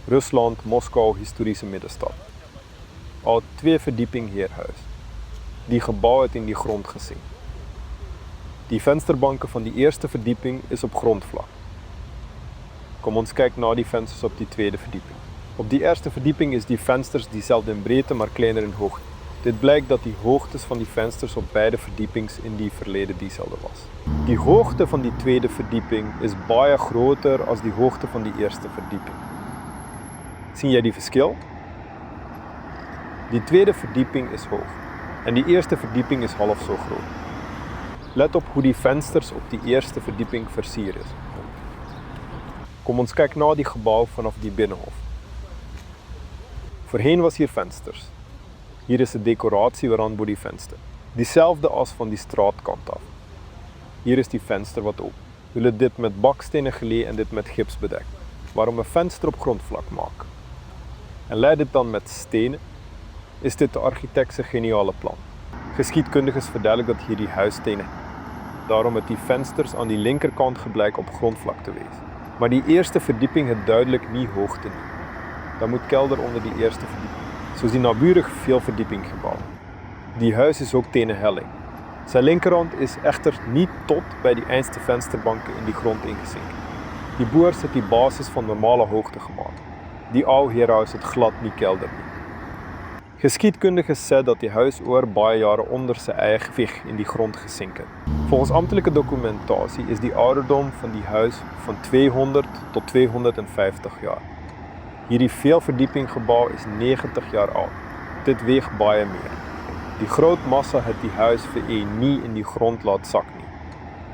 Rusland, Moskou, historische middenstad. Al 2 verdieping heerhuis. Die gebouw het in die grond gezien. Die vensterbanken van die eerste verdieping is op grondvlak. Kom ons kijken naar die vensters op die tweede verdieping. Op die eerste verdieping is die vensters diezelfde in breedte, maar kleiner in hoogte. Dit blijkt dat die hoogtes van die vensters op beide verdiepings in die verleden diezelfde was. Die hoogte van die tweede verdieping is baie groter als die hoogte van die eerste verdieping. Zie jij die verschil? Die tweede verdieping is hoog en die eerste verdieping is half zo groot. Let op hoe die vensters op die eerste verdieping versierd is. Kom ons kijken naar die gebouw vanaf die binnenhof. Voorheen was hier vensters. Hier is de decoratie waaraan voor die venster. Diezelfde as van die straatkant af. Hier is die venster wat open. We hebben dit met bakstenen gelee en dit met gips bedekt. Waarom een venster op grondvlak maken? En leid dit dan met stenen, is dit de architectse geniale plan. Geschiedkundigen verduidelijken dat hier die huisstenen. Daarom het die vensters aan die linkerkant gebleik op grondvlak te wezen. Maar die eerste verdieping het duidelijk niet hoogte niet. Dan moet kelder onder die eerste verdieping. Zo die naburig veel verdieping gebouwd. Die huis is ook tegen helling. Zijn linkerhand is echter niet tot bij die eindste vensterbanken in die grond ingezinken. Die boer zet die basis van normale hoogte gemaakt. Die oude heerhuis het glad niet kelder niet. Geschiedkundigen zeggen dat die huis oor baie jaren onder zijn eigen gewicht in die grond gezinken. Volgens ambtelijke documentatie is die ouderdom van die huis van 200 tot 250 jaar. Hierdie veelverdiepinggebouw is 90 jaar oud. Dit weegt baie meer. Die groot massa het die huis vir nie in die grond laat sak nie.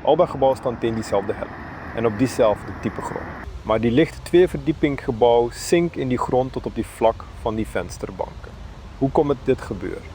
Albei gebouwen staan teen diezelfde helling en op diezelfde type grond. Maar die lichte 2-verdiepinggebouw zinkt in die grond tot op die vlak van die vensterbanken. Hoe komt dit gebeuren?